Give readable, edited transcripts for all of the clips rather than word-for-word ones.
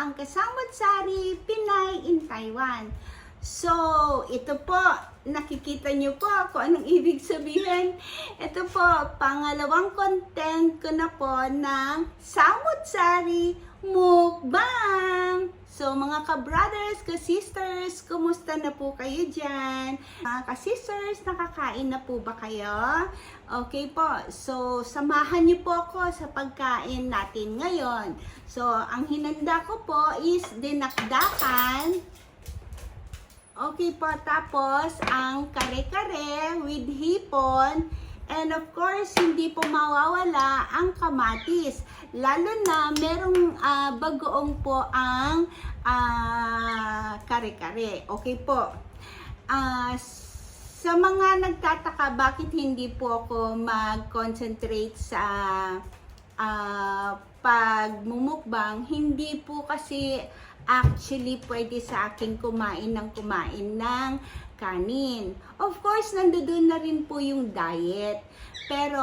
ang Kasamot-Sari Pinay in Taiwan. So, ito po, nakikita niyo po kung anong ibig sabihin. Ito po, pangalawang content ko na po ng Samot-Sari Mukbang. So, mga ka-brothers, ka-sisters, kumusta na po kayo dyan? Mga ka-sisters, nakakain na po ba kayo? Okay po, so samahan niyo po ako sa pagkain natin ngayon. So, ang hinanda ko po is dinakdakan. Okay po, tapos ang kare-kare with hipon. And of course, hindi po mawawala ang kamatis. Lalo na merong bagoong po ang kare-kare. Okay po. Sa mga nagtataka bakit hindi po ako mag-concentrate sa pagmumukbang, hindi po kasi actually pwede sa akin kumain ng kanin. Of course, nandoon na rin po yung diet. Pero,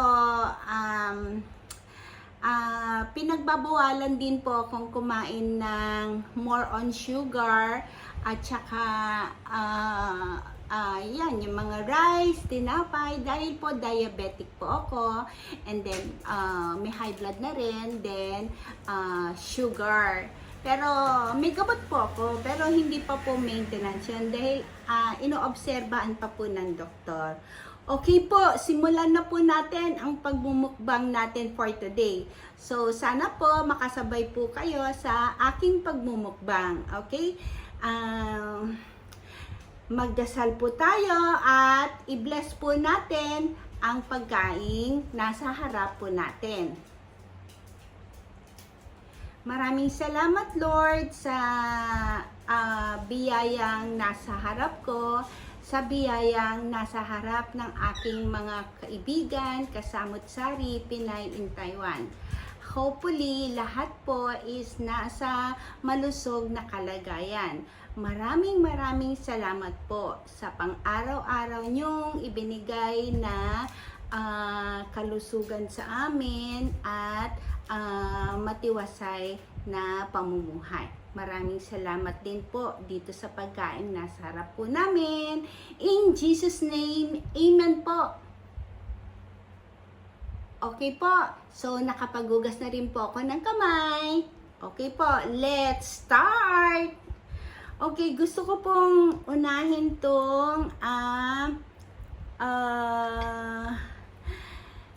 pinagbabawalan din po akong kumain ng more on sugar at saka, yan, yung mga rice, tinapay, dahil po diabetic po ako. And then, may high blood na rin. Then, sugar. Pero may gamot po ako, pero hindi pa po maintenance yan dahil inoobserbaan pa po ng doktor. Okay po, simulan na po natin ang pagmumukbang natin for today. So sana po makasabay po kayo sa aking pagmumukbang. Okay? Magdasal po tayo at i-bless po natin ang pagkain nasa harap po natin. Maraming salamat, Lord, sa biyayang nasa harap ko, sa biyayang nasa harap ng aking mga kaibigan, Kasamot-Sari Pinay in Taiwan. Hopefully, lahat po is nasa malusog na kalagayan. Maraming salamat po sa pang-araw-araw niyong ibinigay na kalusugan sa amin at matiwasay na pamumuhay. Maraming salamat din po dito sa pagkain nasa harap po namin. In Jesus' name, Amen po. Okay po. So, nakapaghugas na rin po ako ng kamay. Okay po, let's start! Okay, gusto ko pong unahin tong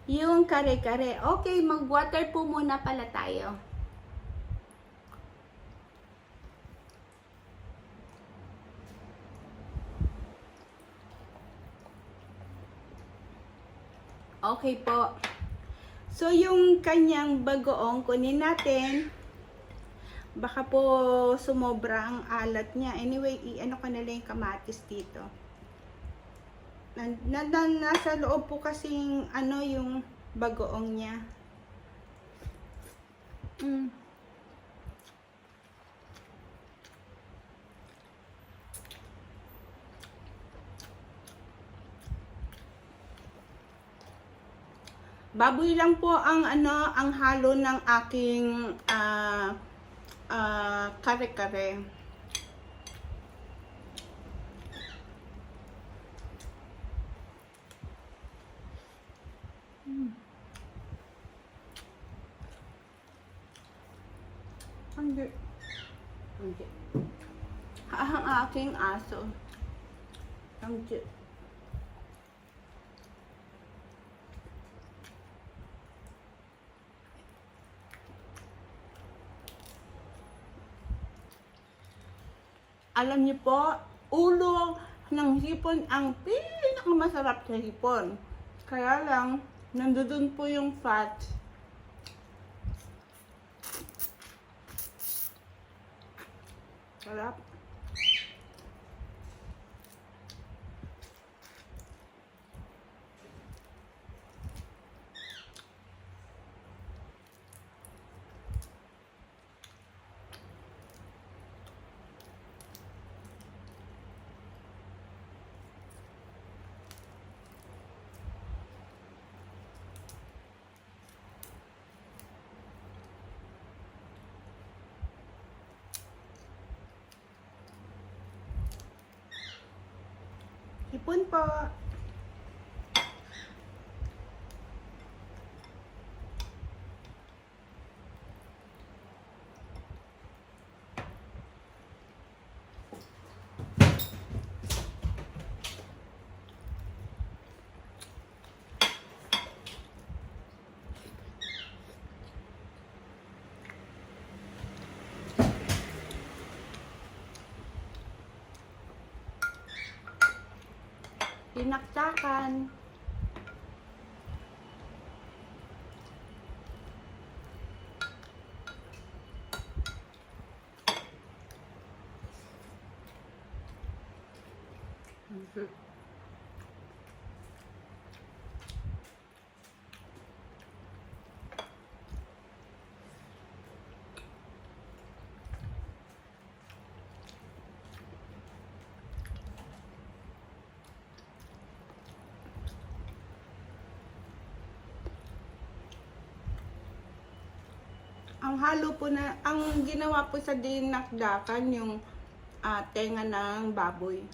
yung kare-kare. Okay, mag-water po muna pala tayo. Okay po. So, yung kanyang bagoong kunin natin. Baka po sumobra ang alat niya. Anyway, i-ano ko na lang yung kamatis dito. Nasa loob po kasing yung bagoong niya. Baboy lang po ang ang halo ng aking kare-kare. Hindi. Ang aking aso. Hindi. Alam niyo po, ulo ng hipon ang pinakamasarap sa hipon. Kaya lang, nandoon po yung fat. Sarap. hapon po. Pinaktakan. Ang halo po na, ang ginawa po sa dinakdakan yung tenga ng baboy.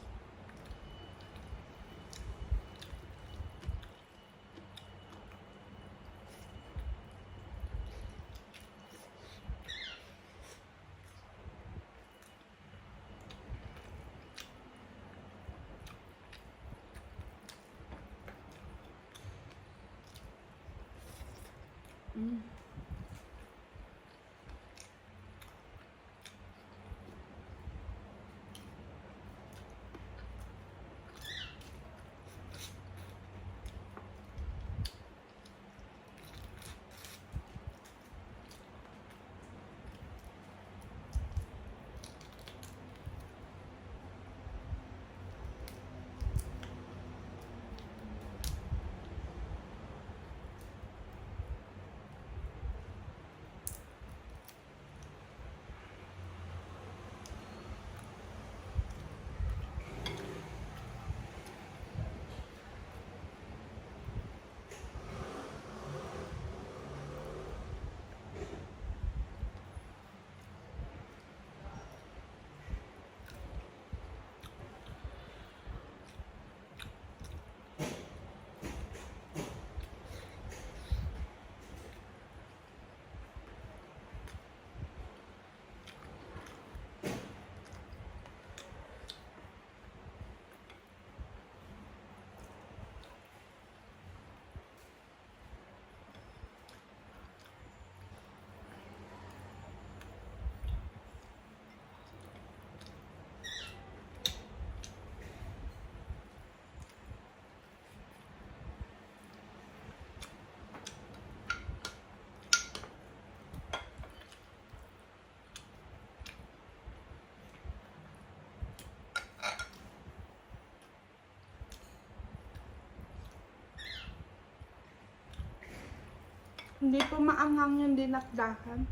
Hindi po maanghang yung dinakdakan.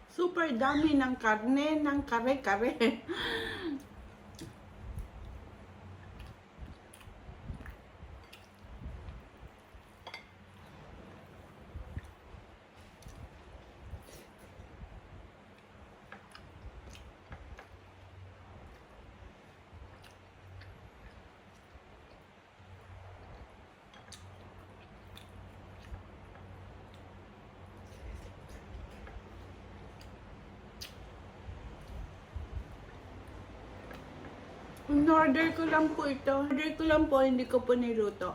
Super dami ng karne, ng kare-kare. In-order ko lang po ito. Order ko lang po, hindi ko po niluto.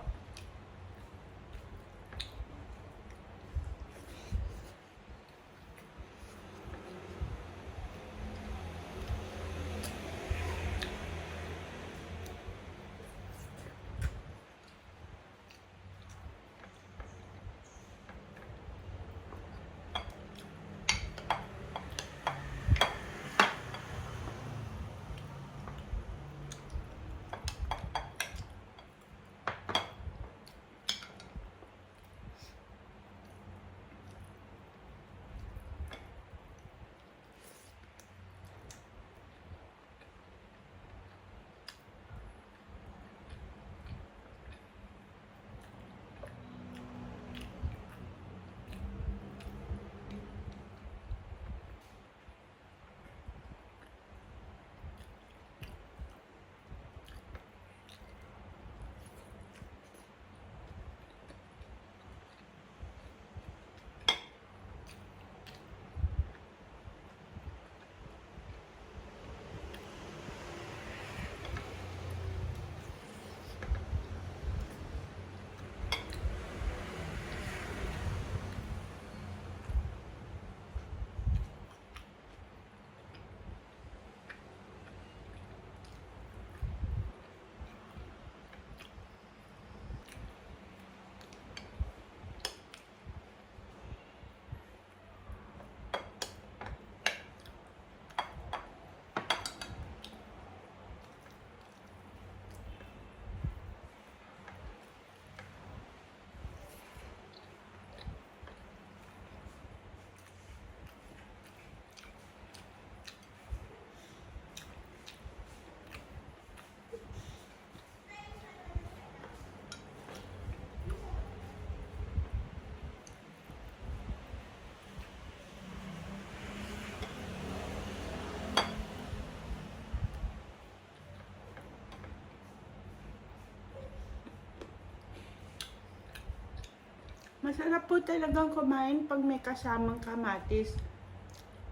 Masarap po talagang kumain pag may kasamang kamatis.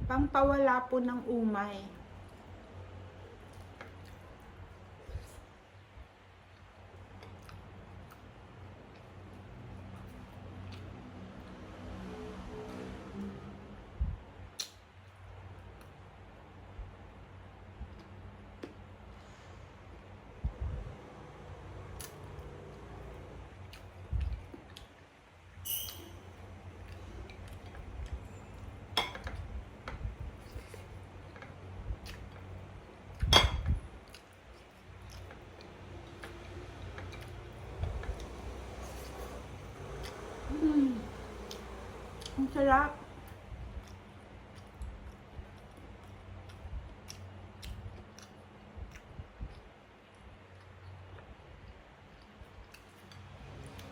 Pampawala po ng umay. Ang sarap.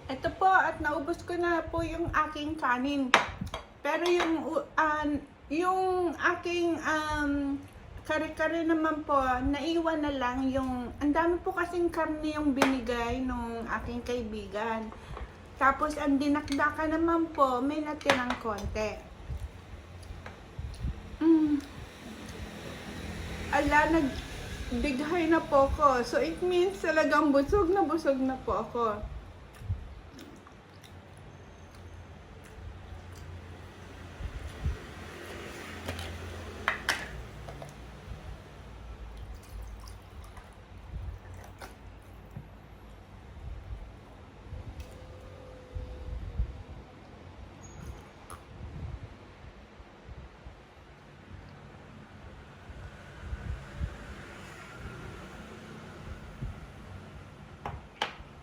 Ito po, at naubos ko na po yung aking kanin. Pero yung aking kare-kare naman po, naiwan na lang yung, ang dami po kasing karne yung binigay nung aking kaibigan. Tapos ang dinakdaka naman po, may natirang konti. Ala, nagbighay na po ako. So it means talagang busog na po ako.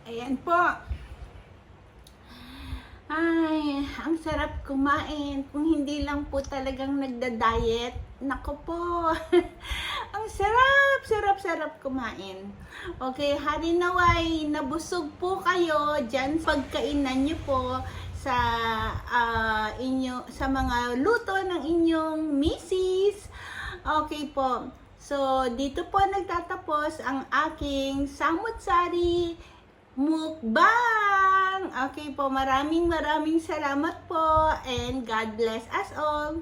Ayan po. Ay, ang sarap kumain. Kung hindi lang po talagang nagda-diet, nako po. Ang sarap, sarap, sarap kumain. Okay, hari naway, nabusog po kayo dyan sa pagkainan nyo po sa sa mga luto ng inyong misis. Okay po. So, dito po nagtatapos ang aking samut-sari mukbang. Okay po, maraming salamat po and God bless us all.